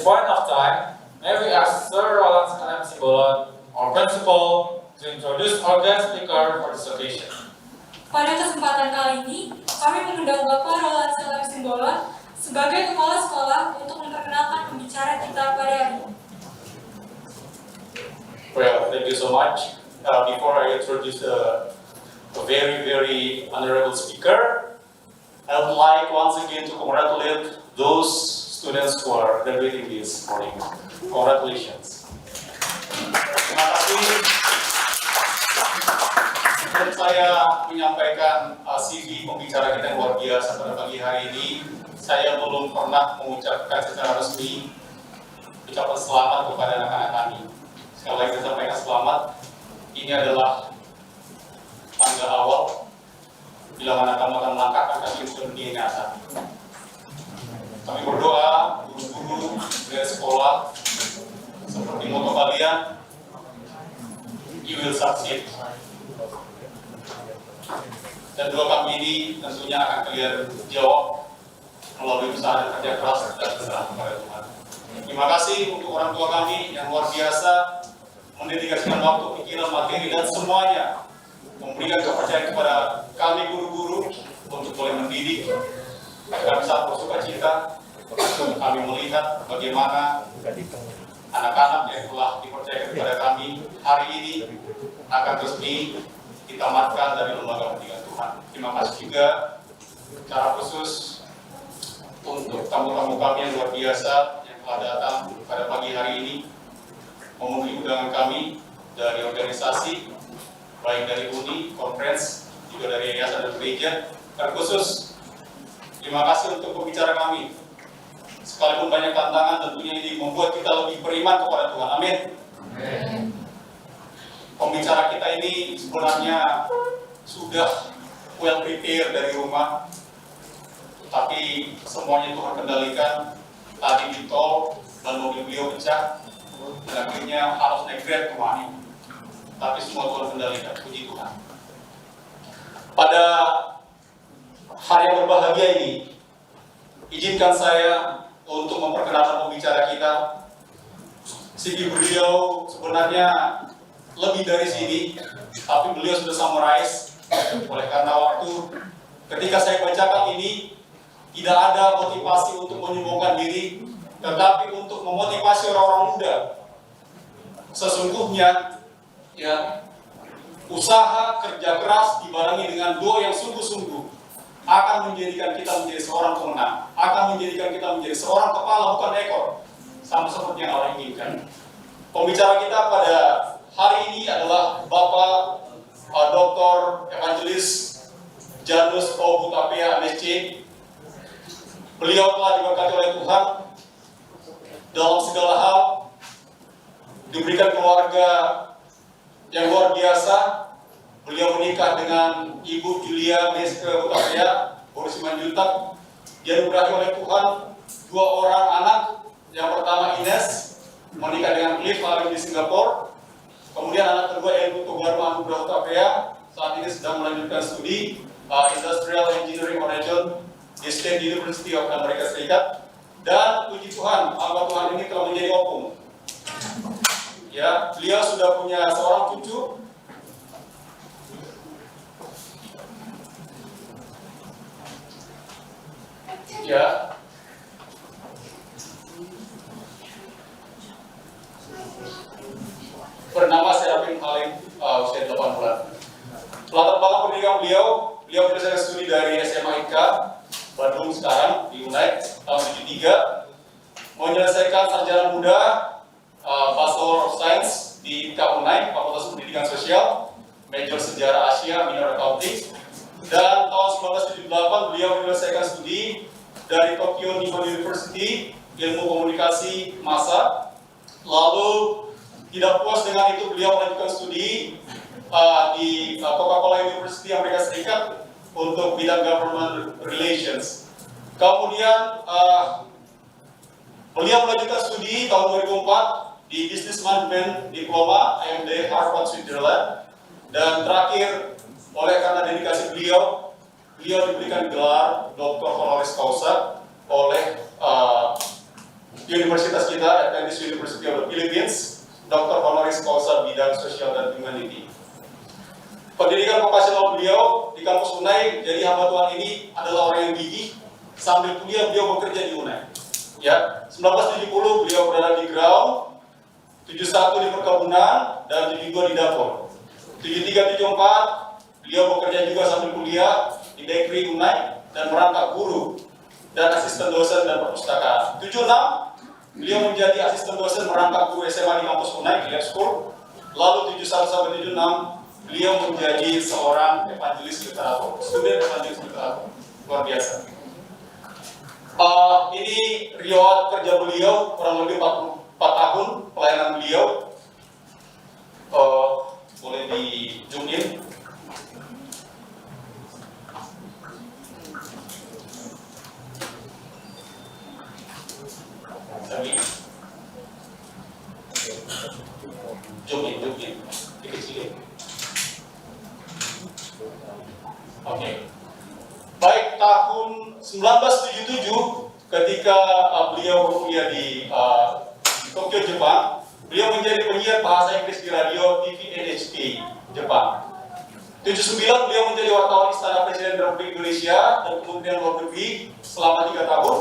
point of time, may we ask Sir Roland M. Simbolon, our principal, to introduce our guest speaker for this occasion. Pada kesempatan kali ini, kami mengundang Bapak Roland M. Simbolon sebagai kepala sekolah untuk memperkenalkan pembicara kita pada hari ini. Well, thank you so much. Before I introduce a very honorable speaker, I would like once again to congratulate those students who are graduating this morning. Congratulations. Terima kasih. Dan saya menyampaikan CV pembicara kita yang luar biasa pada pagi hari ini. Saya belum pernah mengucapkan secara resmi ucapan selamat kepada anak-anak kami. Sekali lagi saya sampaikan selamat. Ini adalah tangga awal bila mana kamu akan melangkahkan kaki ke dunia nyata. Kami berdoa, guru-guru dari sekolah, seperti moto kalian, you will succeed. Dan doa kami ini tentunya akan kalian jawab melalui usaha dan kerja keras dan berserah kepada Tuhan. Terima kasih untuk orang tua kami yang luar biasa mendedikasikan waktu, pikiran, materi, dan semuanya memberikan kepercayaan kepada kami guru-guru untuk boleh mendidik agar bisa bersuka cita. Kami melihat bagaimana anak-anak yang telah dipercayakan kepada kami hari ini akan resmi ditamatkan dari lembaga pendidikan Tuhan. Terima kasih juga secara khusus untuk tamu-tamu kami yang luar biasa yang telah datang pada pagi hari ini memenuhi undangan kami dari organisasi, baik dari UNI, conference, juga dari yayasan dan gereja. Terkhusus, terima kasih untuk pembicara kami. Sekalipun banyak tantangan, tentunya ini membuat kita lebih beriman kepada Tuhan. Amin. Pembicara kita ini sebenarnya sudah well prepared dari rumah, tapi semuanya Tuhan kendalikan. Tadi di tol dan mobil beliau pecah, dan akhirnya harus naik Grab kemana. Tapi semua Tuhan kendalikan, puji Tuhan. Pada hari yang berbahagia ini, izinkan saya untuk memperkenalkan pembicara kita. CV beliau sebenarnya lebih dari sini, tapi beliau sudah summarize. Oleh karena waktu, ketika saya bacakan ini, tidak ada motivasi untuk menyombongkan diri, tetapi untuk memotivasi orang-orang muda. Sesungguhnya, ya, usaha kerja keras dibarengi dengan doa yang sungguh-sungguh akan menjadikan kita menjadi seorang pemenang, akan menjadikan kita menjadi seorang kepala bukan ekor, sama seperti yang Allah inginkan. Pembicara kita pada hari ini adalah Bapak Dr. Evangelis Janus O. Hutapea, MSc. Beliau telah diberkati oleh Tuhan dalam segala hal, diberikan keluarga yang luar biasa. Beliau menikah dengan Ibu Julia Meske Hutapea, Boris Simanjuntak. Dia diberkati oleh Tuhan 2 orang anak. Yang pertama Ines, menikah dengan Cliff di Singapura. Kemudian anak kedua Elbu Togarma Anugrah Hutapea, saat ini sedang melanjutkan studi Industrial Engineering Management di State University of Amerika Serikat. Dan puji Tuhan, hamba Tuhan ini telah menjadi opung. Ya, beliau sudah punya seorang cucu. Ya, bernama Serafin Halim, usia 8 bulan. Latar belakang pendidikan beliau menyelesaikan studi dari SMA IK Bandung sekarang di UNAID tahun 73, menyelesaikan sarjana muda Bachelor of Science di IK UNAID Fakultas Pendidikan Sosial, major Sejarah Asia, minor Accounting. Dan tahun 1978 beliau menyelesaikan studi dari Tokyo Nippon University, ilmu komunikasi massa. Lalu tidak puas dengan itu, beliau melanjutkan studi di Coca-Cola University Amerika Serikat untuk bidang government relations. Kemudian beliau melanjutkan studi tahun 2004 di Business Management Diploma AMD Harvard Switzerland. Dan terakhir, oleh karena dedikasi beliau diberikan gelar Dr. Honoris Causa oleh universitas kita, Adventist University of the Philippines, Dr. Honoris Causa bidang sosial dan humanity. Pendidikan vokasional beliau di kampus UNAI, jadi hamba Tuhan ini adalah orang yang gigih. Sambil kuliah beliau bekerja di UNAI. Ya, 1970 beliau berada di ground, 71 di perkebunan, dan 72 di dapur. 73, 74 beliau bekerja juga sambil kuliah di bakery UNAI dan merangkap guru dan asisten dosen dan perpustakaan. 76 beliau menjadi asisten dosen merangkap guru SMA di kampus UNAI di Lab School. Lalu 71 sampai 76 beliau menjadi seorang evangelis literatur, student evangelis literatur, luar biasa. Ini riwayat kerja beliau kurang lebih 44 tahun pelayanan beliau. Boleh di zoom in. Zoom in, dikecilin. Oke. Baik, tahun 1977 ketika beliau berkuliah di Tokyo, Jepang, beliau menjadi penyiar bahasa Inggris di radio TV NHK Jepang. 79 beliau menjadi wartawan Istana Presiden Republik Indonesia dan Kementerian Luar Negeri selama 3 tahun.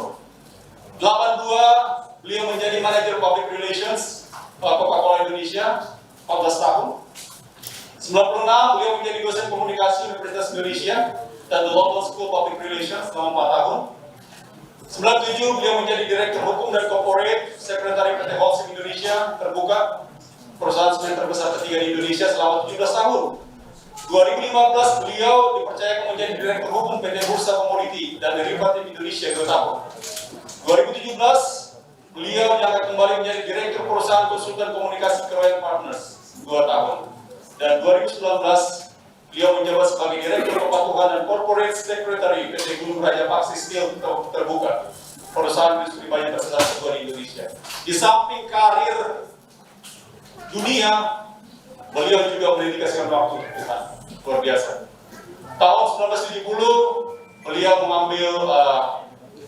82 beliau menjadi manajer public relations Coca-Cola Indonesia 14 tahun. 96 beliau menjadi dosen komunikasi Universitas Indonesia dan The London School of Public Relations selama 4 tahun. 97 beliau menjadi direktur hukum dan corporate sekretari PT Holcim Indonesia terbuka, perusahaan semen terbesar ketiga di Indonesia selama 17 tahun. 2015 beliau dipercayakan menjadi direktur hukum PT Bursa Komoditi dan Derivatif Indonesia 2 tahun. 2017 beliau diangkat kembali menjadi direktur perusahaan konsultan komunikasi Keroyan Partners 2 tahun. Dan 2019 beliau menjabat sebagai direktur kepatuhan dan corporate secretary PT Gunung Raja Paksi Steel terbuka, perusahaan industri baja terbesar kedua di Indonesia. Di samping karir dunia, beliau juga mendedikasikan waktu untuk Tuhan, luar biasa. Tahun 1970 beliau mengambil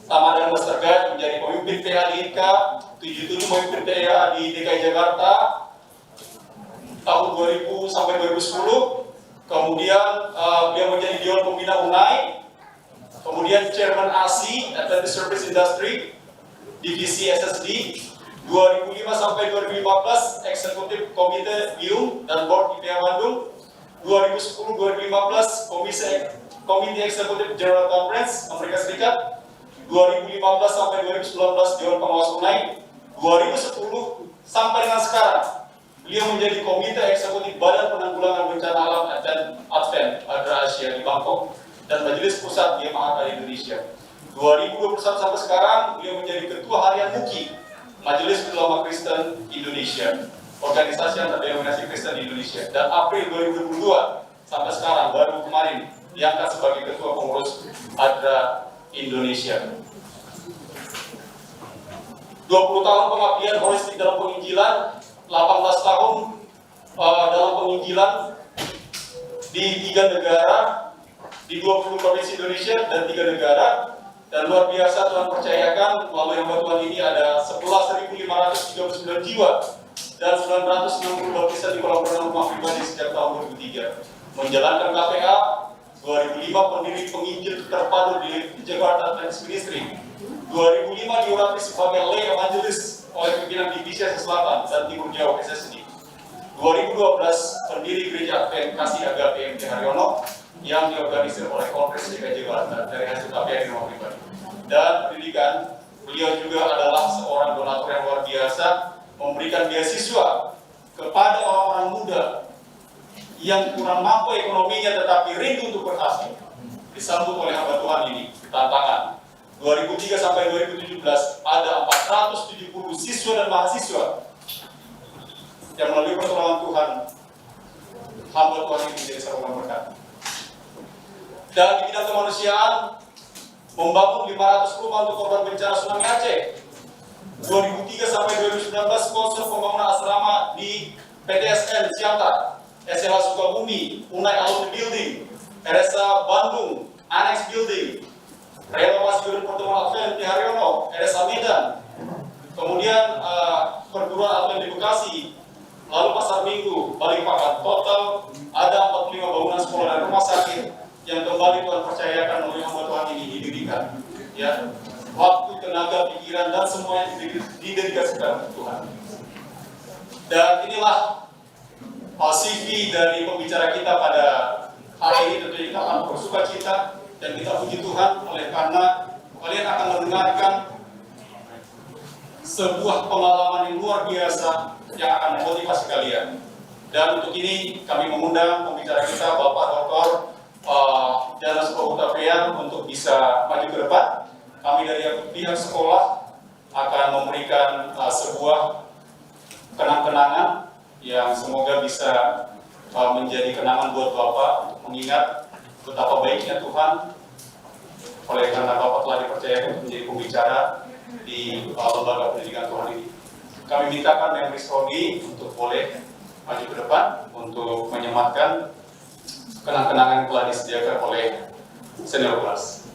Taman Master Guide, menjadi pemimpin TA di INKA, 77 pemimpin TA di DKI Jakarta tahun 2000 sampai 2010. Kemudian beliau menjadi Dewan Pembina UNAI, kemudian Chairman ASI Adventist Service Industry Divisi SSD 2005 sampai 2015 Eksekutif Komite BIUM dan Board IPA Bandung. 2010-2015 Komite Eksekutif General Conference Amerika Serikat. 2015 sampai 2019 Dewan Pengawas UNAI. 2010 sampai dengan sekarang beliau menjadi Komite Eksekutif Badan Penanggulangan Bencana Alam Advent Adra Asia di Bangkok dan Majelis Pusat YMAHA di Indonesia. 2021 sampai sekarang beliau menjadi Ketua Harian MUKI Majelis Ulama Kristen Indonesia, organisasi antar denominasi Kristen di Indonesia. Dan April 2022 sampai sekarang baru kemarin diangkat sebagai Ketua Pengurus Adra Indonesia. 20 tahun pengabdian holistik dalam penginjilan, 18 tahun dalam penginjilan di 3 negara, di 20 provinsi Indonesia dan 3 negara. Dan luar biasa Tuhan percayakan melalui hamba Tuhan ini ada 11.539 jiwa dan 960 baptisan di kolam renang rumah pribadi sejak tahun 2003. Menjalankan KPA 2005 pendiri penginjil terpadu di Jakarta Adventist Ministry. 2005 diurapi sebagai lay evangelist oleh pimpinan Divisi Asia Selatan dan Timur Jawa SSD. 2012 pendiri Gereja Advent Kasih Agape MT Haryono yang diorganisir oleh Kongres DKI Jakarta dari hasil KPA di rumah pribadi. Dan pendidikan, beliau juga adalah seorang donatur yang luar biasa, memberikan beasiswa kepada orang-orang muda yang kurang mampu ekonominya tetapi rindu untuk berhasil. Disambut oleh hamba Tuhan ini tantangan. 2003 sampai 2017 ada 470 siswa dan mahasiswa yang melalui pertolongan Tuhan hamba Tuhan ini menjadi saluran berkat. Dan di bidang kemanusiaan membangun 500 rumah untuk korban bencana tsunami Aceh. 2003 sampai 2019 sponsor pembangunan asrama di PTSN Siantar, SLH Sukabumi, UNAI Alumni Building, RSA Bandung, Annex Building, renovasi gedung pertemuan Advent di Haryono, RSA Medan, kemudian perguruan atlet di Bekasi, lalu Pasar Minggu, Balikpapan. Total ada 45 bangunan sekolah dan rumah sakit yang kembali Tuhan percayakan oleh hamba Tuhan ini didirikan. Ya, waktu, tenaga, pikiran dan semuanya didedikasikan untuk Tuhan. Dan inilah CV dari pembicara kita pada hari ini. Tentunya kita akan bersuka cita dan kita puji Tuhan oleh karena kalian akan mendengarkan sebuah pengalaman yang luar biasa yang akan memotivasi kalian. Dan untuk ini kami mengundang pembicara kita Bapak Dr. Janus Hutapea untuk bisa maju ke depan. Kami dari pihak sekolah akan memberikan sebuah kenang-kenangan yang semoga bisa menjadi kenangan buat Bapak untuk mengingat betapa baiknya Tuhan oleh karena Bapak telah dipercayakan untuk menjadi pembicara di lembaga pendidikan Tuhan ini. Kami mintakan Memris Rodi untuk boleh maju ke depan untuk menyematkan kenang-kenangan yang telah disediakan oleh senior kelas.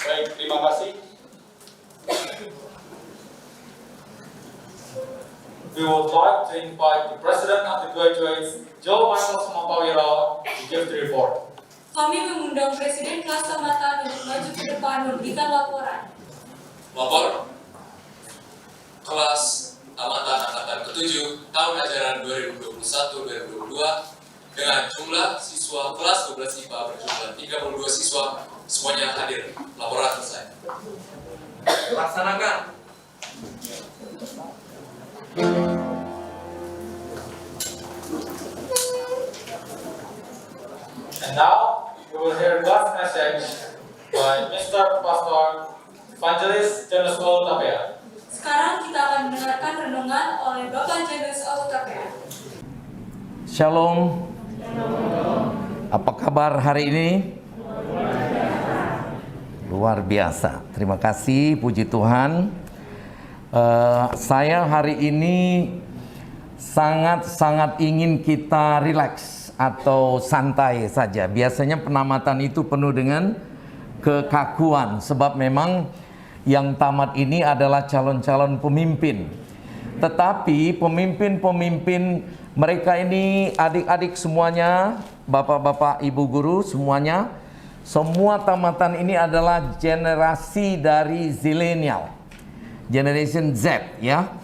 Baik, terima kasih. We would like to invite the President of the graduates, Joe Michael Sumapawiro, to give the report. Kami mengundang Presiden kelas tamatan untuk maju ke depan memberikan laporan. Lapor kelas tamatan angkatan ke-7 tahun ajaran 2021-2022 dengan jumlah siswa kelas 12 IPA berjumlah 32 siswa semuanya hadir. Laporan selesai. Laksanakan. And now, we will hear God's message by Mr. Pastor Evangelist Janus Hutapea. Sekarang kita akan mendengarkan renungan oleh Bapak Janus Hutapea. Shalom. Apa kabar hari ini? Luar biasa. Terima kasih, puji Tuhan. Saya hari ini sangat ingin kita rileks atau santai saja. Biasanya penamatan itu penuh dengan kekakuan, sebab memang yang tamat ini adalah calon-calon pemimpin. Tetapi pemimpin-pemimpin mereka ini, adik-adik semuanya, bapak-bapak, ibu guru semuanya, semua tamatan ini adalah generasi dari zilenial, generation Z, ya.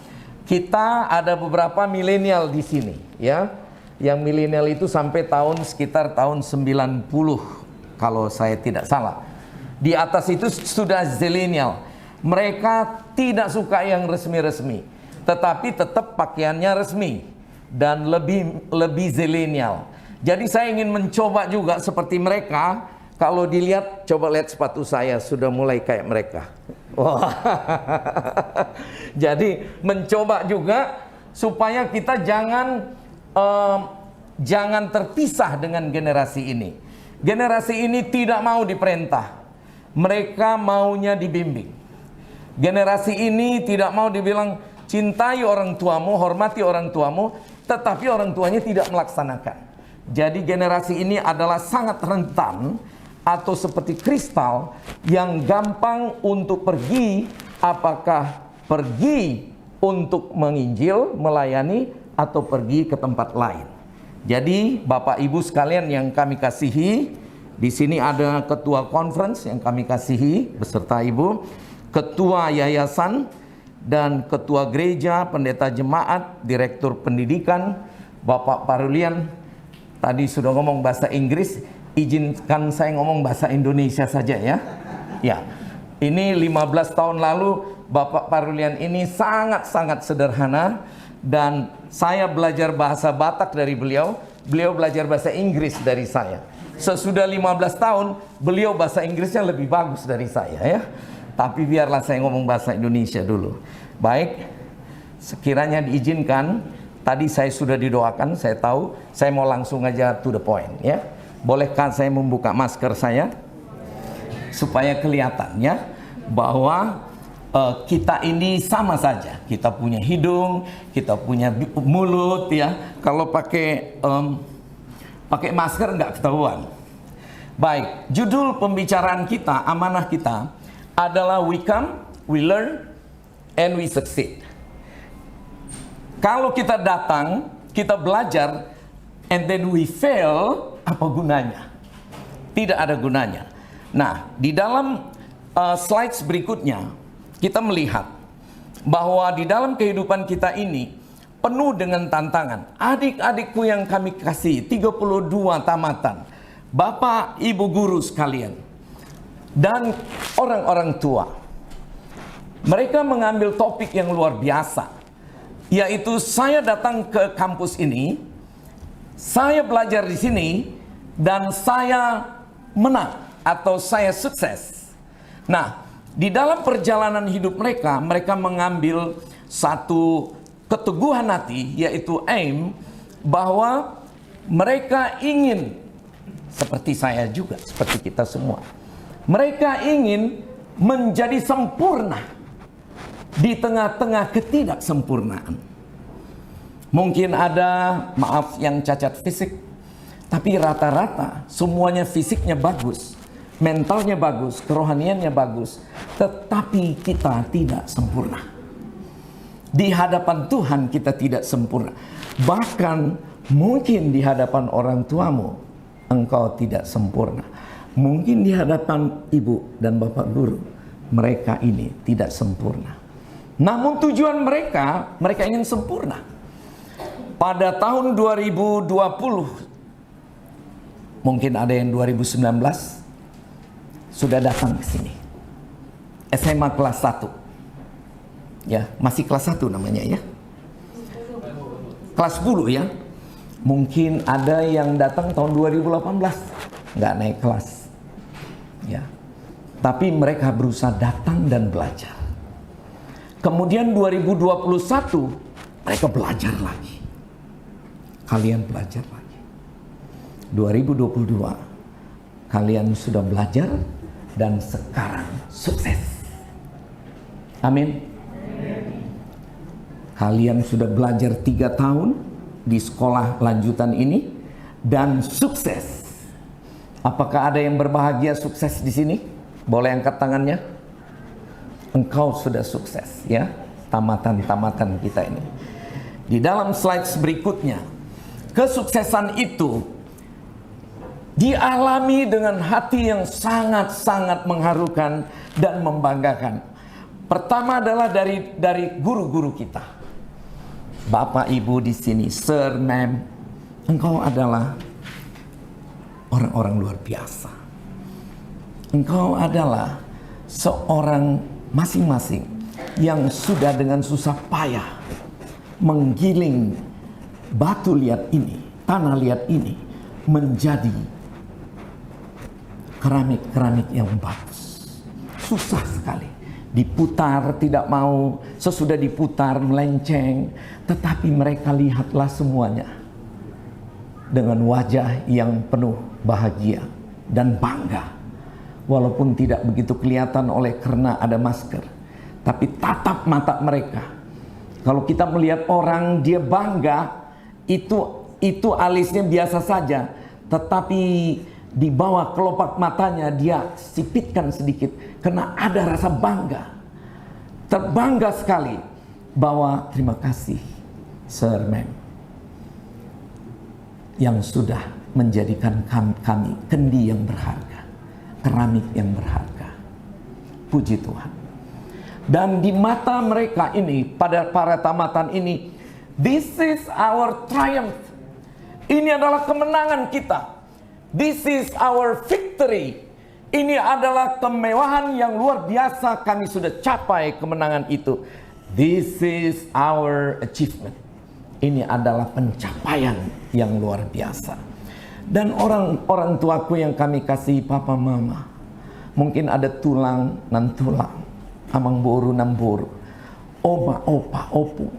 Kita ada beberapa milenial di sini, ya. Yang milenial itu sampai sekitar tahun 90 kalau saya tidak salah. Di atas itu sudah zilenial. Mereka tidak suka yang resmi-resmi, tetapi tetap pakaiannya resmi dan lebih zilenial. Jadi saya ingin mencoba juga seperti mereka. Kalau dilihat, coba lihat sepatu saya sudah mulai kayak mereka. Wah. Jadi mencoba juga supaya kita jangan terpisah dengan generasi ini. Generasi ini tidak mau diperintah, mereka maunya dibimbing. Generasi ini tidak mau dibilang cintai orang tuamu, hormati orang tuamu, tetapi orang tuanya tidak melaksanakan. Jadi generasi ini adalah sangat rentan atau seperti kristal yang gampang untuk pergi, apakah pergi untuk menginjil, melayani, atau pergi ke tempat lain. Jadi Bapak Ibu sekalian yang kami kasihi, di sini ada ketua conference yang kami kasihi beserta Ibu, ketua yayasan dan ketua gereja, pendeta jemaat, direktur pendidikan, Bapak Parulian. Tadi sudah ngomong bahasa Inggris, izinkan saya ngomong bahasa Indonesia saja ya. Ya, ini 15 tahun lalu Bapak Parulian ini sangat-sangat sederhana dan saya belajar bahasa Batak dari beliau belajar bahasa Inggris dari saya. Sesudah 15 tahun, beliau bahasa Inggrisnya lebih bagus dari saya ya. Tapi biarlah saya ngomong bahasa Indonesia dulu. Baik, sekiranya diizinkan, tadi saya sudah didoakan, saya tahu, saya mau langsung aja to the point ya. Bolehkah saya membuka masker saya supaya kelihatan ya bahwa kita ini sama saja. Kita punya hidung, kita punya mulut ya. Kalau pakai Pakai masker nggak ketahuan. Baik, judul pembicaraan kita, amanah kita adalah we come, we learn, and we succeed. Kalau kita datang, kita belajar, and then we fail, apa gunanya? Tidak ada gunanya. Nah, di dalam slides berikutnya, kita melihat bahwa di dalam kehidupan kita ini penuh dengan tantangan. Adik-adikku yang kami kasih, 32 tamatan, Bapak, Ibu guru sekalian, dan orang-orang tua. Mereka mengambil topik yang luar biasa, yaitu saya datang ke kampus ini, saya belajar di sini, dan saya menang atau saya sukses. Nah, di dalam perjalanan hidup mereka, mereka mengambil satu keteguhan hati, yaitu aim, bahwa mereka ingin, seperti saya juga, seperti kita semua, mereka ingin menjadi sempurna di tengah-tengah ketidaksempurnaan. Mungkin ada, maaf, yang cacat fisik, tapi rata-rata semuanya fisiknya bagus, mentalnya bagus, kerohaniannya bagus, tetapi kita tidak sempurna. Di hadapan Tuhan kita tidak sempurna. Bahkan mungkin di hadapan orang tuamu engkau tidak sempurna. Mungkin di hadapan ibu dan bapak guru mereka ini tidak sempurna. Namun tujuan mereka ingin sempurna. Pada tahun 2020, mungkin ada yang 2019, sudah datang ke sini. SMA kelas 1. Ya, masih kelas 1 namanya ya. Kelas 10 ya. Mungkin ada yang datang tahun 2018, nggak naik kelas. Ya. Tapi mereka berusaha datang dan belajar. Kemudian 2021, mereka belajar lagi. Kalian belajar lagi. 2022, kalian sudah belajar dan sekarang sukses. Amin. Kalian sudah belajar 3 tahun di sekolah lanjutan ini dan sukses. Apakah ada yang berbahagia sukses di sini? Boleh angkat tangannya? Engkau sudah sukses ya, tamatan-tamatan kita ini. Di dalam slides berikutnya, kesuksesan itu dialami dengan hati yang sangat-sangat mengharukan dan membanggakan. Pertama adalah dari guru-guru kita. Bapak Ibu di sini, Sir, Ma'am, engkau adalah orang-orang luar biasa. Engkau adalah seorang masing-masing yang sudah dengan susah payah menggiling batu liat ini, tanah liat ini menjadi keramik-keramik yang bagus. Susah sekali. Diputar tidak mau, sesudah diputar melenceng, tetapi mereka lihatlah semuanya dengan wajah yang penuh bahagia dan bangga. Walaupun tidak begitu kelihatan oleh karena ada masker, tapi tatap mata mereka. Kalau kita melihat orang dia bangga, itu alisnya biasa saja, tetapi di bawah kelopak matanya dia sipitkan sedikit karena ada rasa bangga. Terbangga sekali bahwa terima kasih Sir, Ma'am, yang sudah menjadikan kami kendi yang berharga, keramik yang berharga. Puji Tuhan. Dan di mata mereka ini, pada para tamatan ini, this is our triumph. Ini adalah kemenangan kita. This is our victory. Ini adalah kemewahan yang luar biasa, kami sudah capai kemenangan itu. This is our achievement. Ini adalah pencapaian yang luar biasa. Dan orang tuaku yang kami kasih, papa mama, mungkin ada tulang nan tulang, amang boru nan boru, oma opa opu,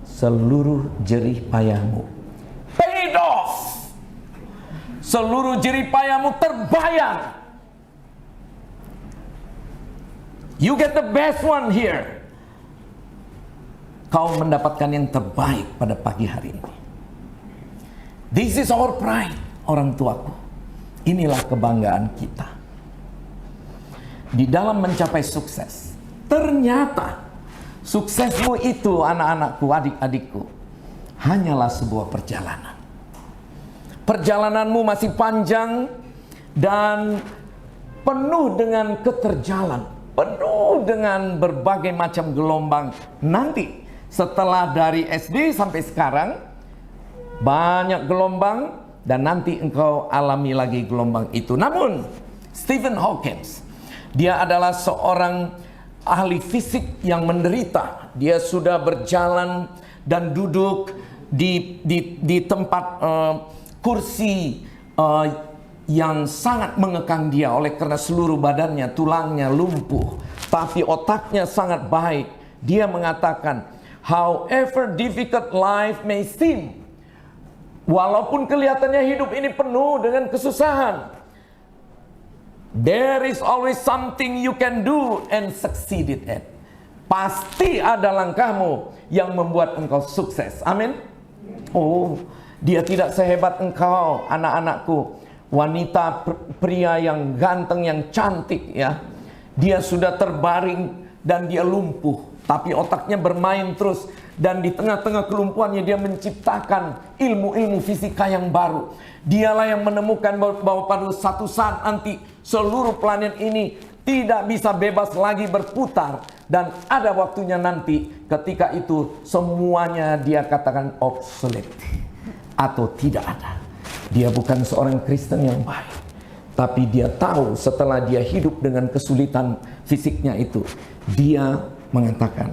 seluruh jerih payahmu paid off. Seluruh jerih payahmu terbayar. You get the best one here. Kau mendapatkan yang terbaik pada pagi hari ini. This is our pride, orang tuaku. Inilah kebanggaan kita. Di dalam mencapai sukses, ternyata suksesmu itu, anak-anakku, adik-adikku, hanyalah sebuah perjalanan. Perjalananmu masih panjang dan penuh dengan keterjalan, penuh dengan berbagai macam gelombang. Nanti setelah dari SD sampai sekarang, banyak gelombang, dan nanti engkau alami lagi gelombang itu. Namun Stephen Hawking, dia adalah seorang ahli fisik yang menderita. Dia sudah berjalan dan duduk di tempat kursi yang sangat mengekang dia, oleh karena seluruh badannya, tulangnya lumpuh, tapi otaknya sangat baik. Dia mengatakan, however difficult life may seem, walaupun kelihatannya hidup ini penuh dengan kesusahan, there is always something you can do and succeed at. Pasti ada langkahmu yang membuat engkau sukses. Amin. Oh, dia tidak sehebat engkau, anak-anakku. Wanita, pria yang ganteng, yang cantik, ya. Dia sudah terbaring dan dia lumpuh, tapi otaknya bermain terus. Dan di tengah-tengah kelumpuhannya dia menciptakan ilmu-ilmu fisika yang baru. Dialah yang menemukan bahwa pada satu saat nanti seluruh planet ini tidak bisa bebas lagi berputar. Dan ada waktunya nanti ketika itu semuanya dia katakan obsolete atau tidak ada. Dia bukan seorang Kristen yang baik, tapi dia tahu setelah dia hidup dengan kesulitan fisiknya itu, dia mengatakan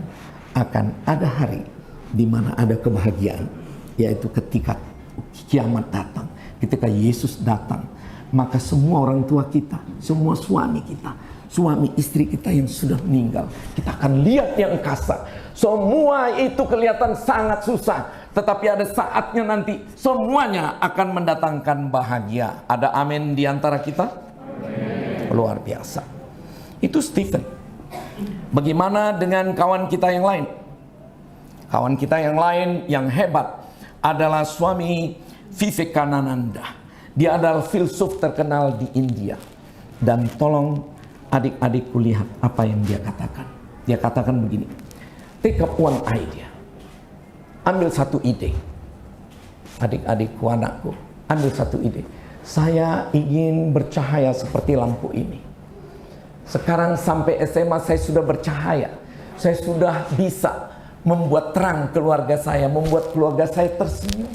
akan ada hari di mana ada kebahagiaan, yaitu ketika kiamat datang, ketika Yesus datang. Maka semua orang tua kita, semua suami kita, suami istri kita yang sudah meninggal, kita akan lihat yang kasar. Semua itu kelihatan sangat susah, tetapi ada saatnya nanti semuanya akan mendatangkan bahagia. Ada amin di antara kita? Amin. Luar biasa. Itu Stephen. Bagaimana dengan kawan kita yang lain? Kawan kita yang lain yang hebat adalah suami Vivekananda. Dia adalah filsuf terkenal di India. Dan tolong adik-adikku lihat apa yang dia katakan. Dia katakan begini, take up one idea. Ambil satu ide. Adik-adikku, anakku, ambil satu ide. Saya ingin bercahaya seperti lampu ini. Sekarang sampai SMA saya sudah bercahaya. Saya sudah bisa membuat terang keluarga saya, membuat keluarga saya tersenyum.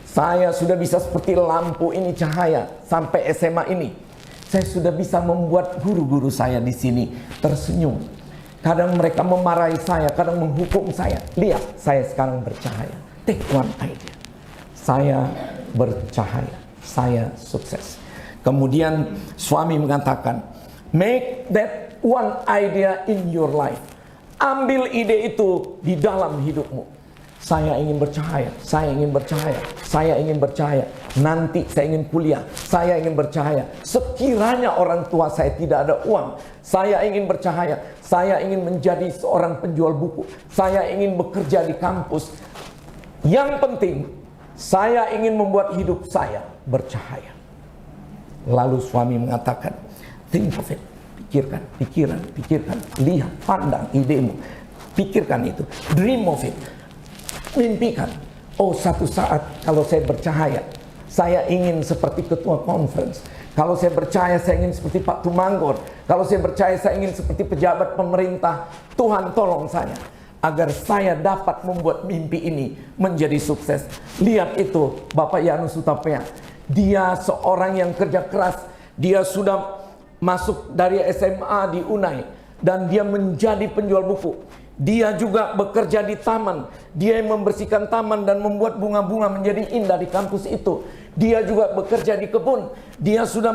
Saya sudah bisa seperti lampu ini cahaya sampai SMA ini. Saya sudah bisa membuat guru-guru saya di sini tersenyum. Kadang mereka memarahi saya, kadang menghukum saya. Lihat, saya sekarang bercahaya. Take one idea. Saya bercahaya. Saya sukses. Kemudian suami mengatakan, make that one idea in your life. Ambil ide itu di dalam hidupmu. Saya ingin bercahaya, saya ingin bercahaya, saya ingin bercahaya. Nanti saya ingin kuliah, saya ingin bercahaya. Sekiranya orang tua saya tidak ada uang, saya ingin bercahaya. Saya ingin menjadi seorang penjual buku. Saya ingin bekerja di kampus. Yang penting, saya ingin membuat hidup saya bercahaya. Lalu suami mengatakan, think of it. Pikirkan, pikirkan. Lihat, pandang idemu. Pikirkan itu. Dream of it. Mimpikan, oh satu saat kalau saya bercahaya, saya ingin seperti ketua conference. Kalau saya bercahaya, saya ingin seperti Pak Tumanggor. Kalau saya bercahaya, saya ingin seperti pejabat pemerintah. Tuhan tolong saya, agar saya dapat membuat mimpi ini menjadi sukses. Lihat itu, Bapak Yanus Utapea. Dia seorang yang kerja keras. Dia sudah masuk dari SMA di Unai. Dan dia menjadi penjual buku. Dia juga bekerja di taman. Dia yang membersihkan taman dan membuat bunga-bunga menjadi indah di kampus itu. Dia juga bekerja di kebun. Dia sudah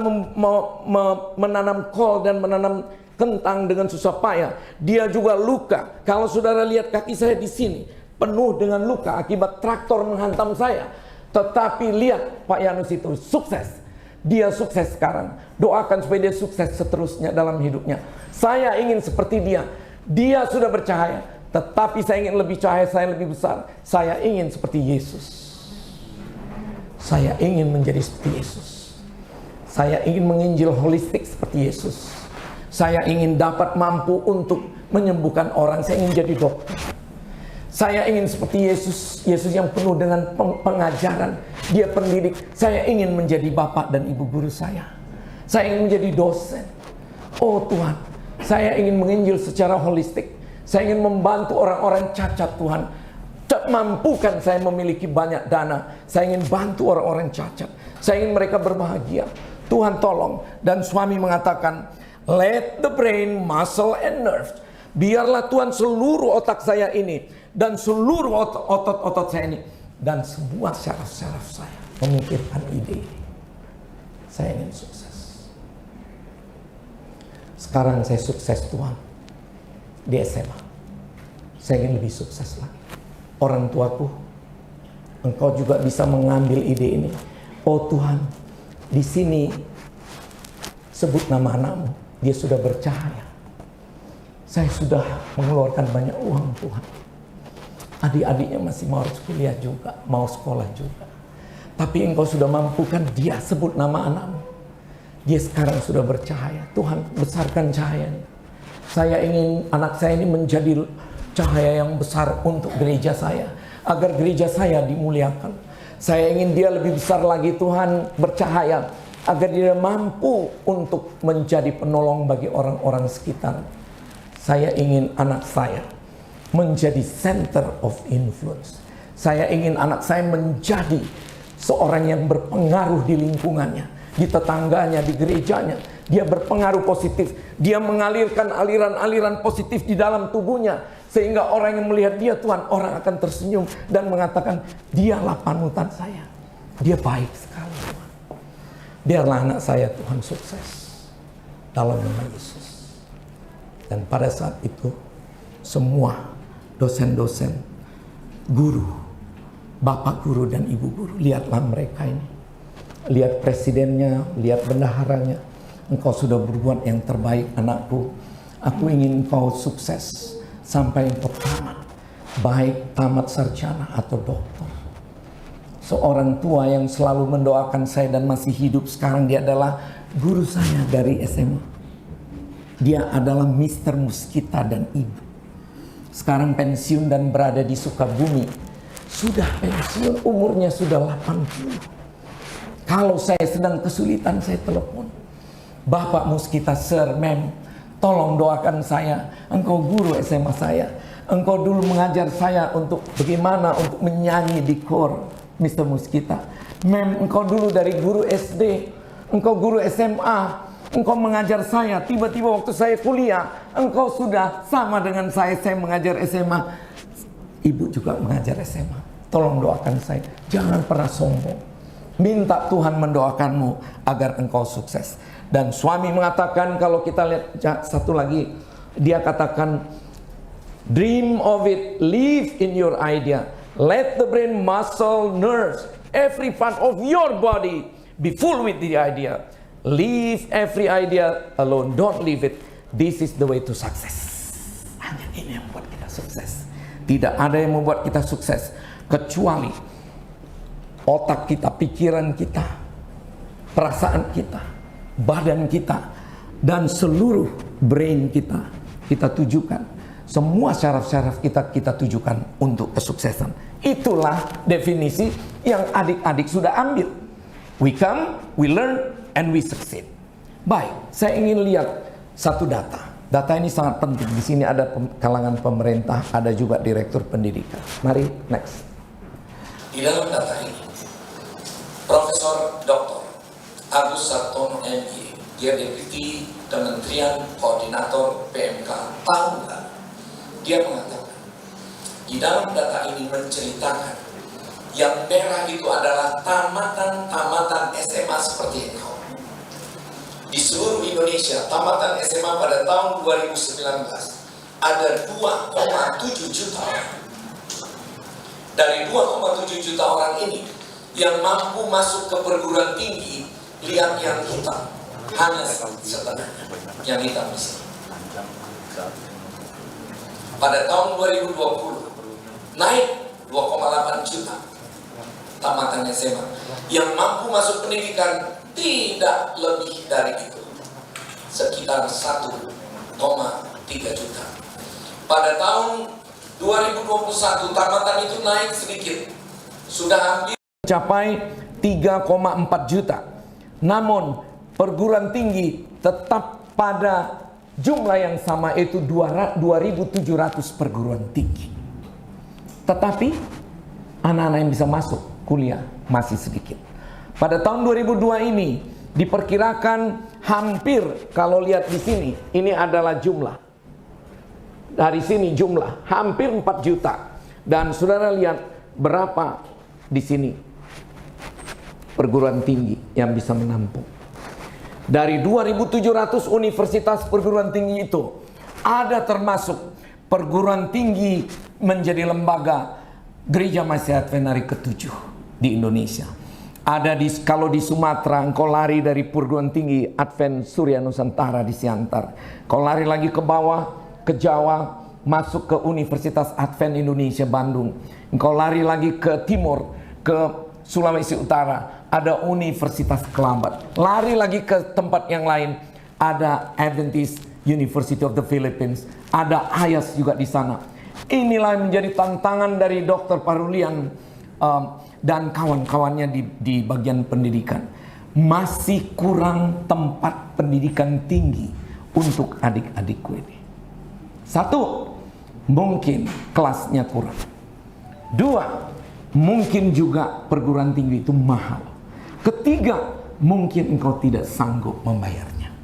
menanam kol dan menanam kentang dengan susah payah. Dia juga luka. Kalau saudara lihat kaki saya di sini, penuh dengan luka akibat traktor menghantam saya. Tetapi lihat Pak Yanus itu sukses. Dia sukses sekarang. Doakan supaya dia sukses seterusnya dalam hidupnya. Saya ingin seperti dia. Dia sudah bercahaya, tetapi saya ingin lebih cahaya, saya lebih besar. Saya ingin seperti Yesus. Saya ingin menjadi seperti Yesus. Saya ingin menginjil holistik seperti Yesus. Saya ingin dapat mampu untuk menyembuhkan orang. Saya ingin jadi dokter. Saya ingin seperti Yesus. Yesus yang penuh dengan pengajaran. Dia pendidik. Saya ingin menjadi bapak dan ibu guru saya. Saya ingin menjadi dosen. Oh Tuhan, saya ingin menginjil secara holistik. Saya ingin membantu orang-orang cacat Tuhan. Mampukan saya memiliki banyak dana. Saya ingin bantu orang-orang cacat. Saya ingin mereka berbahagia. Tuhan tolong. Dan suami mengatakan, let the brain, muscle and nerves. Biarlah Tuhan seluruh otak saya ini. Dan seluruh otot-otot saya ini. Dan semua syaraf-syaraf saya memikirkan ide ini. Saya ingin sukses. Sekarang saya sukses Tuhan. Di SMA. Saya ingin lebih sukses lagi. Orang tuaku, engkau juga bisa mengambil ide ini. Oh Tuhan, di sini sebut nama anakmu. Dia sudah bercahaya. Saya sudah mengeluarkan banyak uang Tuhan. Adik-adiknya masih mau harus kuliah juga, mau sekolah juga. Tapi engkau sudah mampukan dia, sebut nama anakmu. Dia sekarang sudah bercahaya. Tuhan, besarkan cahayanya. Saya ingin anak saya ini menjadi cahaya yang besar untuk gereja saya, agar gereja saya dimuliakan. Saya ingin dia lebih besar lagi Tuhan, bercahaya, agar dia mampu untuk menjadi penolong bagi orang-orang sekitar. Saya ingin anak saya menjadi center of influence. Saya ingin anak saya menjadi seorang yang berpengaruh di lingkungannya, di tetangganya, di gerejanya. Dia berpengaruh positif. Dia mengalirkan aliran-aliran positif di dalam tubuhnya. Sehingga orang yang melihat dia Tuhan, orang akan tersenyum dan mengatakan, dialah panutan saya. Dia baik sekali Tuhan. Biarlah anak saya Tuhan sukses. Dalam nama Yesus. Dan pada saat itu, semua dosen-dosen, guru, bapak guru dan ibu guru, lihatlah mereka ini. Lihat presidennya, lihat bendaharanya. Engkau sudah berbuat yang terbaik anakku. Aku ingin engkau sukses sampai engkau tamat. Baik tamat sarjana atau doktor. Seorang tua yang selalu mendoakan saya dan masih hidup sekarang, dia adalah guru saya dari SMA. Dia adalah Mr. Muskita dan ibu. Sekarang pensiun dan berada di Sukabumi. Sudah pensiun, umurnya sudah 80. Kalau saya sedang kesulitan, saya telepon. Bapak Muskita, Sir, Mem, tolong doakan saya. Engkau guru SMA saya. Engkau dulu mengajar saya untuk bagaimana untuk menyanyi di kor, Mr. Muskita. Mem, engkau dulu dari guru SD. Engkau guru SMA. Engkau mengajar saya. Tiba-tiba waktu saya kuliah, engkau sudah sama dengan saya mengajar SMA. Ibu juga mengajar SMA. Tolong doakan saya. Jangan pernah sombong. Minta Tuhan mendoakanmu agar engkau sukses. Dan suami mengatakan, kalau kita lihat satu lagi, dia katakan, dream of it, live in your idea. Let the brain, muscle, nerves, every part of your body be full with the idea. Leave every idea alone, don't leave it. This is the way to success. Hanya ini yang membuat kita sukses. Tidak ada yang membuat kita sukses kecuali otak kita, pikiran kita, perasaan kita, badan kita, dan seluruh brain kita tujukan. Semua syaraf-syaraf kita tujukan untuk kesuksesan. Itulah definisi yang adik-adik sudah ambil. We come, we learn, and we succeed. Baik, saya ingin lihat satu data. Data ini sangat penting. Di sini ada kalangan pemerintah, ada juga direktur pendidikan. Mari, next. Di dalam data ini, Profesor Dr. Agus Sartono MI, dia Deputi Kementerian Koordinator PMK tahun lalu, dia mengatakan di dalam data ini menceritakan yang merah itu adalah tamatan SMA seperti engkau. Di seluruh Indonesia, tamatan SMA pada tahun 2019 ada 2,7 juta orang. Dari 2,7 juta orang ini, yang mampu masuk ke perguruan tinggi, lihat yang hitam, hanya setengahnya, yang hitam di sini. Pada tahun 2020, naik 2,8 juta. tamatan SMA. Yang mampu masuk pendidikan tidak lebih dari itu, sekitar 1,3 juta. Pada tahun 2021 tamatan itu naik sedikit, sudah hampir mencapai 3,4 juta. Namun perguruan tinggi tetap pada jumlah yang sama, yaitu 2.700 perguruan tinggi. Tetapi anak-anak yang bisa masuk kuliah masih sedikit. Pada tahun 2002 ini diperkirakan hampir, kalau lihat di sini, ini adalah jumlah. Dari sini jumlah hampir 4 juta. Dan saudara lihat berapa di sini perguruan tinggi yang bisa menampung. Dari 2.700 universitas perguruan tinggi itu, ada termasuk perguruan tinggi menjadi lembaga Gereja Masih Advent hari ke-7 di Indonesia. Ada kalau di Sumatera, engkau lari dari perguruan tinggi Advent Surya Nusantara di Siantar. Kau lari lagi ke bawah, ke Jawa, masuk ke Universitas Advent Indonesia Bandung. Engkau lari lagi ke timur, ke Sulawesi Utara, ada Universitas Kelambat. Lari lagi ke tempat yang lain, ada Adventist University of the Philippines, ada Ayas juga di sana. Inilah yang menjadi tantangan dari Dr. Parulian dan kawan-kawannya di bagian pendidikan. Masih kurang tempat pendidikan tinggi untuk adik-adikku ini. Satu, mungkin kelasnya kurang. Dua, mungkin juga perguruan tinggi itu mahal. Ketiga, mungkin engkau tidak sanggup membayarnya.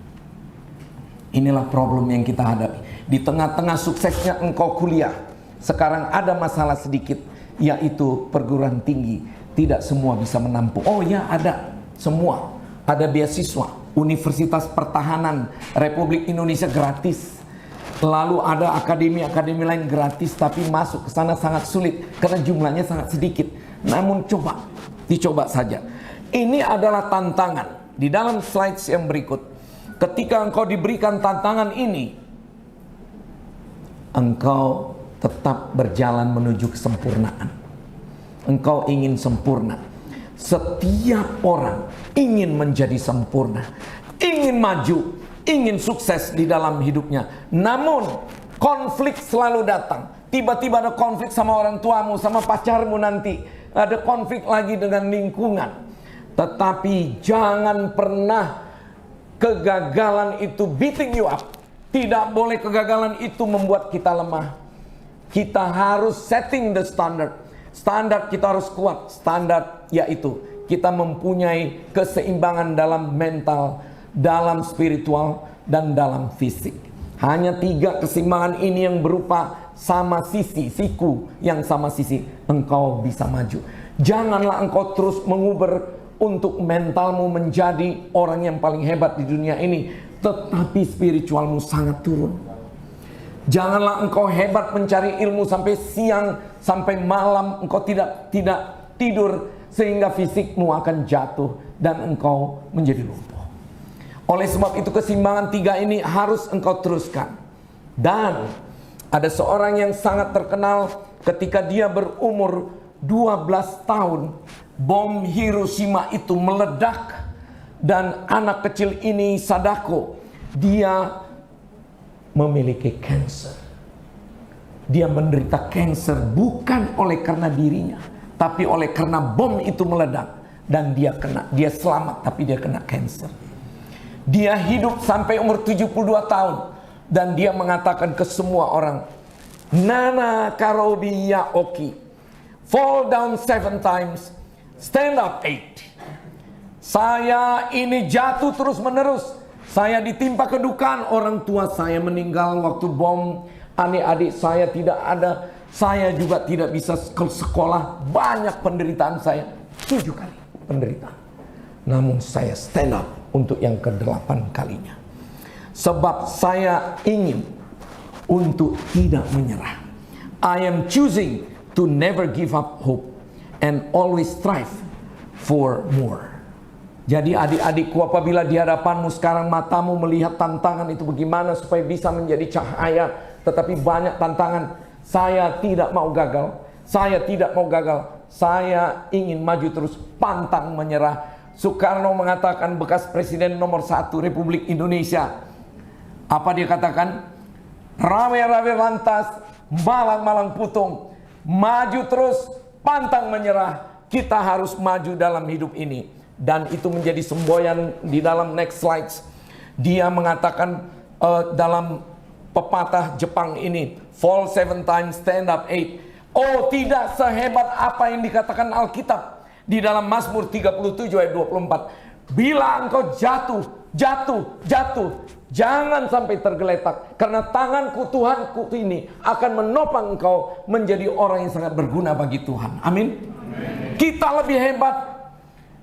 Inilah problem yang kita hadapi. Di tengah-tengah suksesnya engkau kuliah, sekarang ada masalah sedikit, yaitu perguruan tinggi tidak semua bisa menampung. Oh ya, ada semua. Ada beasiswa, Universitas Pertahanan Republik Indonesia gratis. Lalu ada akademi-akademi lain gratis, tapi masuk ke sana sangat sulit karena jumlahnya sangat sedikit. Namun dicoba saja. Ini adalah tantangan. Di dalam slides yang berikut, ketika engkau diberikan tantangan ini, engkau tetap berjalan menuju kesempurnaan. Engkau ingin sempurna. Setiap orang ingin menjadi sempurna, ingin maju, ingin sukses di dalam hidupnya. Namun konflik selalu datang. Tiba-tiba ada konflik sama orang tuamu, sama pacarmu nanti. Ada konflik lagi dengan lingkungan. Tetapi jangan pernah kegagalan itu beating you up. Tidak boleh kegagalan itu membuat kita lemah. Kita harus setting the standard. Standar kita harus kuat. Standar yaitu kita mempunyai keseimbangan dalam mental, dalam spiritual, dan dalam fisik. Hanya 3 keseimbangan ini yang berupa sama sisi, siku yang sama sisi, engkau bisa maju. Janganlah engkau terus menguber untuk mentalmu menjadi orang yang paling hebat di dunia ini, tetapi spiritualmu sangat turun. Janganlah engkau hebat mencari ilmu sampai siang, sampai malam, engkau tidak tidur, sehingga fisikmu akan jatuh dan engkau menjadi lumpuh. Oleh sebab itu keseimbangan 3 ini harus engkau teruskan. Dan ada seorang yang sangat terkenal ketika dia berumur 12 tahun, bom Hiroshima itu meledak. Dan anak kecil ini, Sadako, dia memiliki kanker. Dia menderita kanker bukan oleh karena dirinya, tapi oleh karena bom itu meledak. Dan dia selamat, tapi dia kena kanker. Dia hidup sampai umur 72 tahun. Dan dia mengatakan ke semua orang, Nana Karobi Yaoki, fall down 7 times, stand up 8. Saya ini jatuh terus menerus. Saya ditimpa kedukaan, orang tua saya meninggal waktu bom, adik-adik saya tidak ada, saya juga tidak bisa ke sekolah, banyak penderitaan saya, 7 kali penderitaan. Namun saya stand up untuk yang ke-8 kalinya. Sebab saya ingin untuk tidak menyerah. I am choosing to never give up hope and always strive for more. Jadi adik-adikku, apabila di hadapanmu sekarang matamu melihat tantangan itu bagaimana supaya bisa menjadi cahaya, tetapi banyak tantangan, saya tidak mau gagal, saya tidak mau gagal, saya ingin maju terus, pantang menyerah. Soekarno mengatakan, bekas presiden nomor 1 Republik Indonesia, apa dia katakan? Rawe-rawe lantas, malang-malang putung, maju terus, pantang menyerah. Kita harus maju dalam hidup ini. Dan itu menjadi semboyan di dalam next slides. Dia mengatakan dalam pepatah Jepang ini, fall 7 times, stand up 8. Oh, tidak sehebat apa yang dikatakan Alkitab di dalam Mazmur 37 ayat 24. Bila engkau jatuh, jangan sampai tergeletak, karena tanganku, Tuhanku ini akan menopang engkau menjadi orang yang sangat berguna bagi Tuhan. Amin. Kita lebih hebat.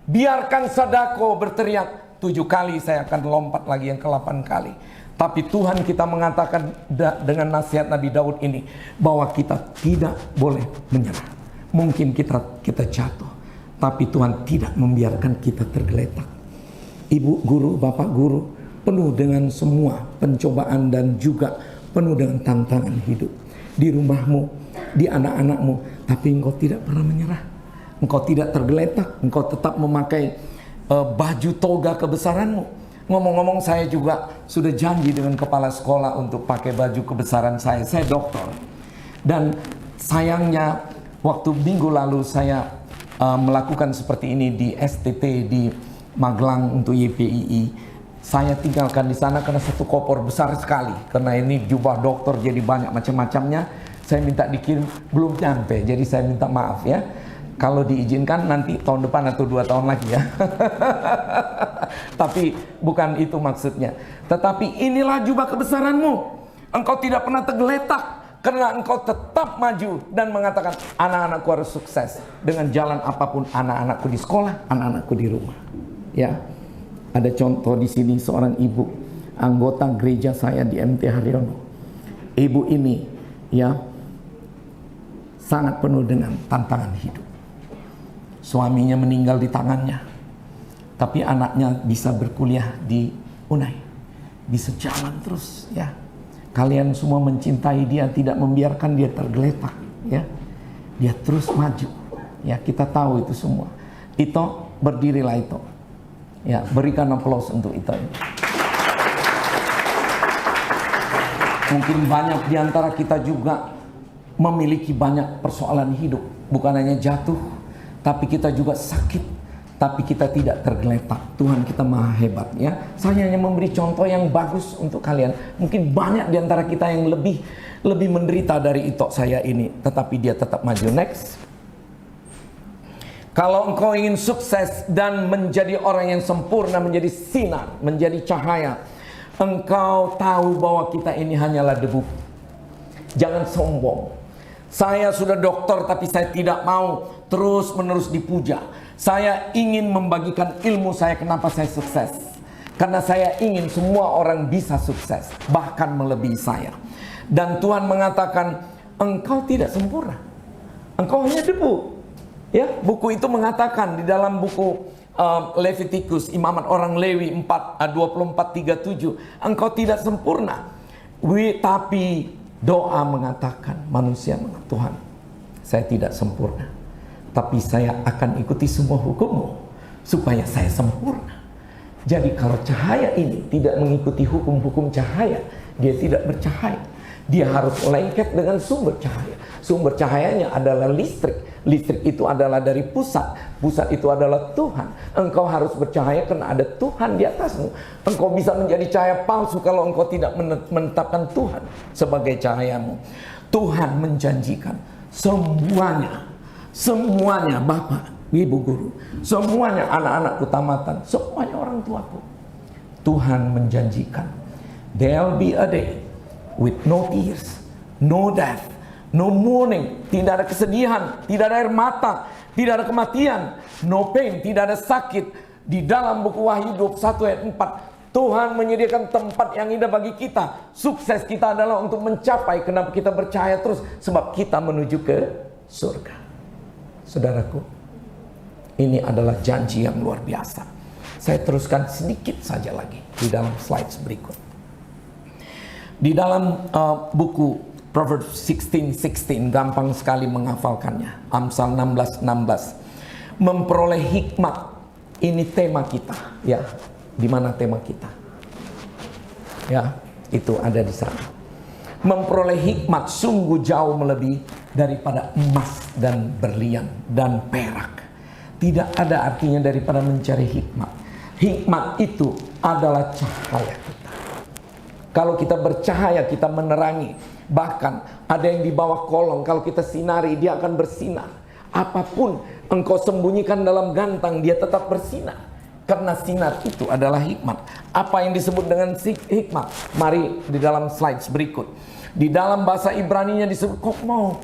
Biarkan Sadako berteriak 7 kali, saya akan lompat lagi yang ke-8 kali. Tapi Tuhan kita mengatakan dengan nasihat Nabi Daud ini, bahwa kita tidak boleh menyerah. Mungkin kita jatuh, tapi Tuhan tidak membiarkan kita tergeletak. Ibu guru, bapak guru, penuh dengan semua pencobaan dan juga penuh dengan tantangan hidup. Di rumahmu, di anak-anakmu, tapi engkau tidak pernah menyerah. Engkau tidak tergeletak, engkau tetap memakai baju toga kebesaranmu. Ngomong-ngomong, saya juga sudah janji dengan kepala sekolah untuk pakai baju kebesaran saya. Saya dokter. Dan sayangnya waktu minggu lalu saya melakukan seperti ini di STT di Magelang untuk YPII. Saya tinggalkan di sana karena satu koper besar sekali. Karena ini jubah dokter jadi banyak macam-macamnya. Saya minta dikirim, belum nyampe. Jadi saya minta maaf ya. Kalau diizinkan nanti tahun depan atau 2 tahun lagi ya. Tapi bukan itu maksudnya. Tetapi inilah jubah kebesaranmu. Engkau tidak pernah tergeletak, karena engkau tetap maju dan mengatakan, anak-anakku harus sukses dengan jalan apapun, anak-anakku di sekolah, anak-anakku di rumah. Ya, ada contoh di sini seorang ibu, anggota gereja saya di MT Haryono. Ibu ini ya sangat penuh dengan tantangan hidup. Suaminya meninggal di tangannya, tapi anaknya bisa berkuliah di UNAI, bisa jalan terus ya. Kalian semua mencintai dia, tidak membiarkan dia tergeletak ya. Dia terus maju ya, kita tahu itu semua. Ito, berdirilah Ito ya, berikan aplaus untuk Ito ini. Mungkin banyak di antara kita juga memiliki banyak persoalan hidup, bukan hanya jatuh, tapi kita juga sakit, tapi kita tidak tergeletak. Tuhan kita maha hebat ya. Saya hanya memberi contoh yang bagus untuk kalian. Mungkin banyak di antara kita yang lebih menderita dari Ito saya ini, tetapi dia tetap maju. Next. Kalau engkau ingin sukses dan menjadi orang yang sempurna, menjadi sinar, menjadi cahaya, engkau tahu bahwa kita ini hanyalah debu. Jangan sombong. Saya sudah dokter, tapi saya tidak mau terus-menerus dipuja. Saya ingin membagikan ilmu saya. Kenapa saya sukses? Karena saya ingin semua orang bisa sukses, bahkan melebihi saya. Dan Tuhan mengatakan, engkau tidak sempurna, engkau hanya debu. Ya, buku itu mengatakan di dalam buku Levitikus, Imamat Orang Lewi 24:37, engkau tidak sempurna. Tapi doa mengatakan, manusia mengatakan, Tuhan, saya tidak sempurna, tapi saya akan ikuti semua hukum-Mu supaya saya sempurna. Jadi kalau cahaya ini tidak mengikuti hukum-hukum cahaya, dia tidak bercahaya. Dia harus lengket dengan sumber cahaya. Sumber cahayanya adalah listrik. Listrik itu adalah dari pusat. Pusat itu adalah Tuhan. Engkau harus bercahaya karena ada Tuhan di atasmu. Engkau bisa menjadi cahaya palsu kalau engkau tidak menetapkan Tuhan sebagai cahayamu. Tuhan menjanjikan semuanya Bapak, Ibu guru, semuanya anak-anakku tamatan, semuanya orang tuaku. Tuhan menjanjikan, there'll be a day with no tears, no death, no mourning, tidak ada kesedihan, tidak ada air mata, tidak ada kematian, no pain, tidak ada sakit. Di dalam buku Wahyu 21 ayat 4, Tuhan menyediakan tempat yang indah bagi kita. Sukses kita adalah untuk mencapai. Kenapa kita percaya terus? Sebab kita menuju ke surga. Saudaraku, ini adalah janji yang luar biasa. Saya teruskan sedikit saja lagi di dalam slide berikut. Di dalam buku Proverbs 16:16, gampang sekali menghafalkannya. Amsal 16:16. Memperoleh hikmat, ini tema kita, ya. Di mana tema kita? Ya, itu ada di sana. Memperoleh hikmat sungguh jauh melebihi daripada emas dan berlian dan perak. Tidak ada artinya daripada mencari hikmat. Hikmat itu adalah cahaya kita. Kalau kita bercahaya, kita menerangi. Bahkan ada yang di bawah kolong, kalau kita sinari, dia akan bersinar. Apapun engkau sembunyikan dalam gantang, dia tetap bersinar. Karena sinar itu adalah hikmat. Apa yang disebut dengan hikmat? Mari di dalam slides berikut. Di dalam bahasa Ibrani-nya disebut kokmo.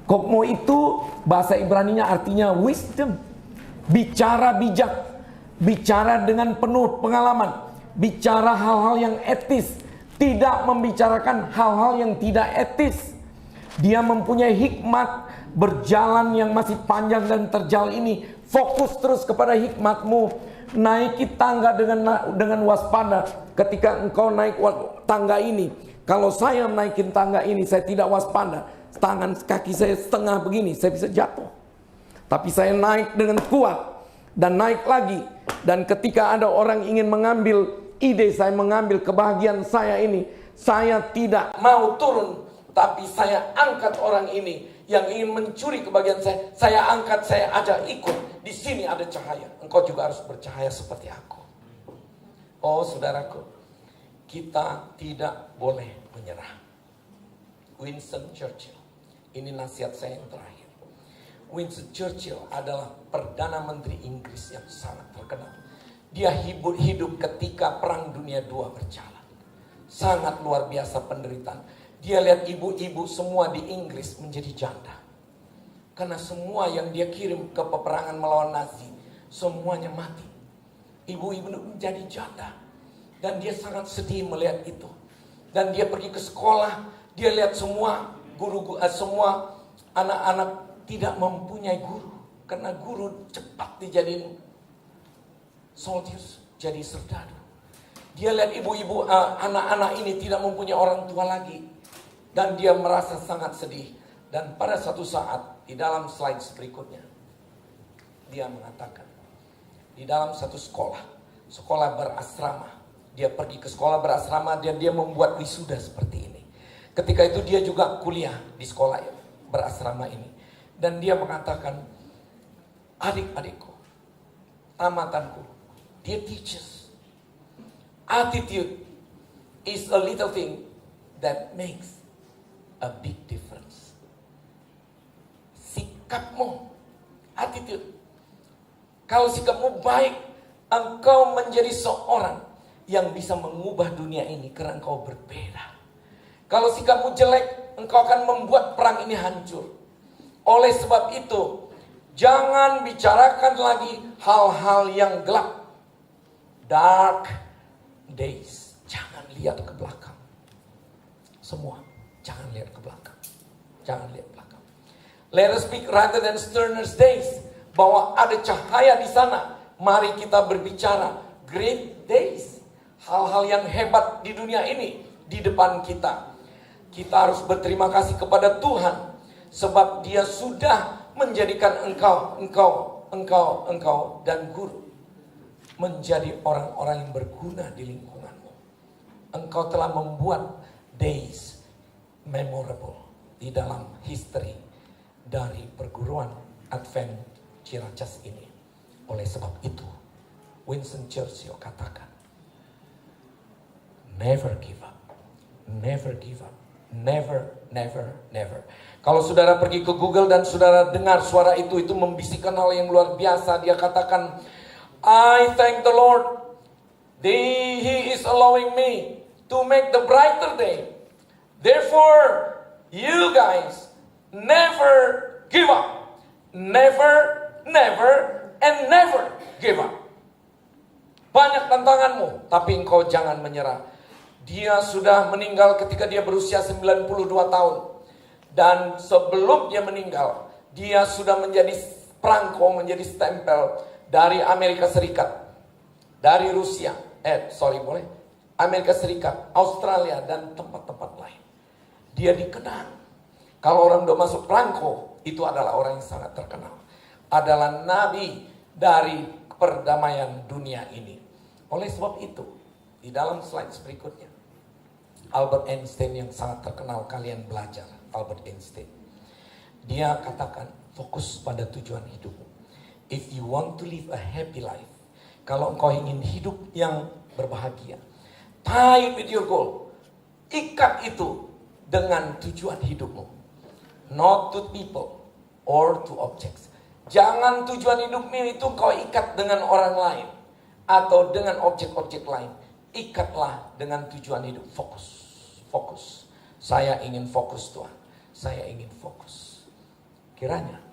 Kokmo itu bahasa Ibrani-nya artinya wisdom. Bicara bijak. Bicara dengan penuh pengalaman. Bicara hal-hal yang etis. Tidak membicarakan hal-hal yang tidak etis. Dia mempunyai hikmat. Berjalan yang masih panjang dan terjal ini, fokus terus kepada hikmatmu. Naiki tangga dengan waspada. Ketika engkau naik tangga ini, kalau saya naikin tangga ini, saya tidak waspada, tangan kaki saya setengah begini, saya bisa jatuh. Tapi saya naik dengan kuat dan naik lagi. Dan ketika ada orang ingin mengambil ide saya, mengambil kebahagiaan saya ini, saya tidak mau turun, tapi saya angkat orang ini yang ingin mencuri kebahagiaan saya angkat, saya ajak ikut. Di sini ada cahaya. Engkau juga harus bercahaya seperti aku. Oh saudaraku, kita tidak boleh menyerah. Winston Churchill, ini nasihat saya yang terakhir. Winston Churchill adalah Perdana Menteri Inggris yang sangat terkenal. Dia hidup ketika Perang Dunia II berjalan. Sangat luar biasa penderitaan. Dia lihat ibu-ibu semua di Inggris menjadi janda. Karena semua yang dia kirim ke peperangan melawan Nazi, semuanya mati. Ibu-ibu menjadi janda. Dan dia sangat sedih melihat itu. Dan dia pergi ke sekolah, dia lihat semua semua anak-anak tidak mempunyai guru. Karena guru cepat dijadiin soldiers, jadi serdadu. Dia lihat ibu-ibu, anak-anak ini tidak mempunyai orang tua lagi. Dan dia merasa sangat sedih. Dan pada suatu saat, di dalam slide berikutnya, dia mengatakan, di dalam satu sekolah berasrama, dia pergi ke sekolah berasrama dan dia membuat wisuda seperti ini. Ketika itu dia juga kuliah di sekolah berasrama ini. Dan dia mengatakan, adik-adikku, tamatanku, dia teaches. Attitude is a little thing that makes a big difference. Sikapmu, attitude. Kalau sikapmu baik, engkau menjadi seorang yang bisa mengubah dunia ini karena engkau berbeda. Kalau sikapmu jelek, engkau akan membuat perang ini hancur. Oleh sebab itu, jangan bicarakan lagi hal-hal yang gelap. Dark days. Jangan lihat ke belakang. Semua. Jangan lihat ke belakang. Jangan lihat belakang. Let us speak rather than sterner days. Bahwa ada cahaya di sana. Mari kita berbicara great days. Hal-hal yang hebat di dunia ini di depan kita. Kita harus berterima kasih kepada Tuhan. Sebab dia sudah menjadikan engkau dan guru menjadi orang-orang yang berguna di lingkunganmu. Engkau telah membuat days memorable di dalam history dari perguruan Advent Ciracas ini. Oleh sebab itu, Winston Churchill katakan, never give up, never give up, never, never, never. Kalau saudara pergi ke Google dan saudara dengar suara itu membisikkan hal yang luar biasa. Dia katakan, I thank the Lord, He is allowing me to make the brighter day. Therefore, you guys never give up. Never, never, and never give up. Banyak tantanganmu, tapi engkau jangan menyerah. Dia sudah meninggal ketika dia berusia 92 tahun. Dan sebelum dia meninggal, dia sudah menjadi perangko, menjadi stempel dari Amerika Serikat, dari Rusia, Amerika Serikat, Australia, dan tempat-tempat lain. dia dikenal. Kalau orang udah masuk perangko, itu adalah orang yang sangat terkenal. Adalah nabi dari perdamaian dunia ini. Oleh sebab itu, di dalam slide berikutnya, Albert Einstein yang sangat terkenal, kalian belajar Albert Einstein. Dia katakan, fokus pada tujuan hidupmu. If you want to live a happy life, kalau engkau ingin hidup yang berbahagia, tie with your goal. Ikat itu dengan tujuan hidupmu. Not to people or to objects. Jangan tujuan hidupmu itu kau ikat dengan orang lain atau dengan objek-objek lain. Ikatlah dengan tujuan hidup. Fokus. Fokus. Saya ingin fokus, Tuhan. Saya ingin fokus. Kiranya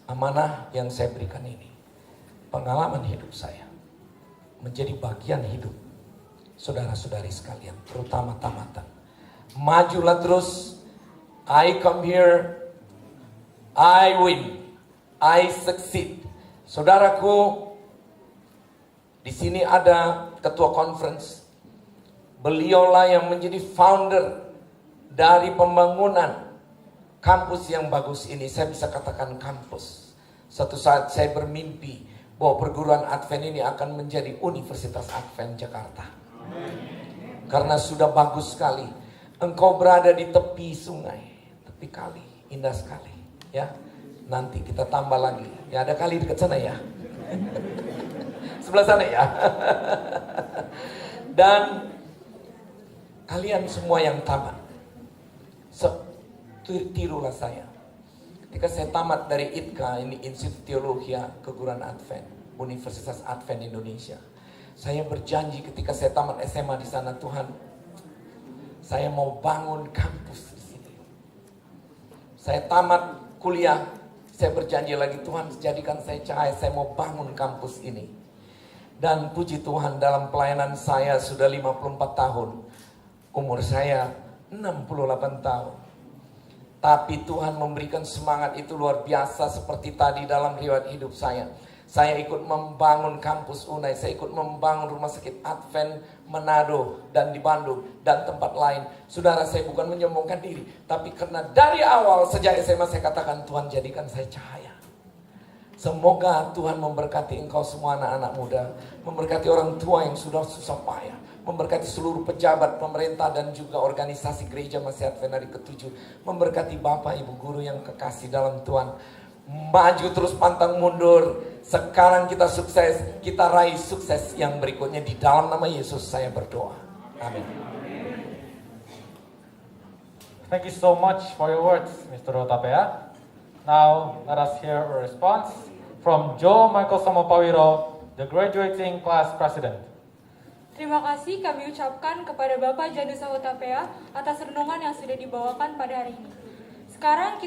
amanah yang saya berikan ini, pengalaman hidup saya, menjadi bagian hidup saudara-saudari sekalian, terutama tamatan. Majulah terus. I come here, I win, I succeed. Saudaraku, di sini ada ketua conference. Beliaulah yang menjadi founder dari pembangunan kampus yang bagus ini. Saya bisa katakan kampus. Suatu saat saya bermimpi bahwa perguruan Advent ini akan menjadi Universitas Advent Jakarta. Karena sudah bagus sekali. Engkau berada di tepi sungai, tepi kali, indah sekali. Ya, nanti kita tambah lagi. Ya, ada kali dekat sana ya. Sebelah sana ya. Dan kalian semua yang tamat, tirulah saya. Ketika saya tamat dari ITKA, ini Institut Teologi Keguruan Advent, Universitas Advent Indonesia. Saya berjanji ketika saya tamat SMA di sana, Tuhan, saya mau bangun kampus di sini. Saya tamat kuliah, saya berjanji lagi, Tuhan jadikan saya cahaya, saya mau bangun kampus ini. Dan puji Tuhan, dalam pelayanan saya sudah 54 tahun. Umur saya 68 tahun. Tapi Tuhan memberikan semangat itu luar biasa seperti tadi dalam riwayat hidup saya. Saya ikut membangun kampus UNAI, saya ikut membangun rumah sakit Advent Manado dan di Bandung dan tempat lain. Saudara, saya bukan menyombongkan diri, tapi karena dari awal sejak SMA saya katakan, Tuhan jadikan saya cahaya. Semoga Tuhan memberkati engkau semua anak-anak muda, memberkati orang tua yang sudah susah payah, memberkati seluruh pejabat pemerintah dan juga organisasi gereja Masih Advent hari ke-7, memberkati Bapak Ibu guru yang kekasih dalam Tuhan. Maju terus pantang mundur. Sekarang kita sukses, kita raih sukses yang berikutnya. Di dalam nama Yesus saya berdoa. Amin. Thank you so much for your words, Mr. Rotapea. Now, let us hear a response from Joe Michael Samopawiro, the graduating class president. Terima kasih kami ucapkan kepada Bapak Janus Hutapea atas renungan yang sudah dibawakan pada hari ini. Sekarang kita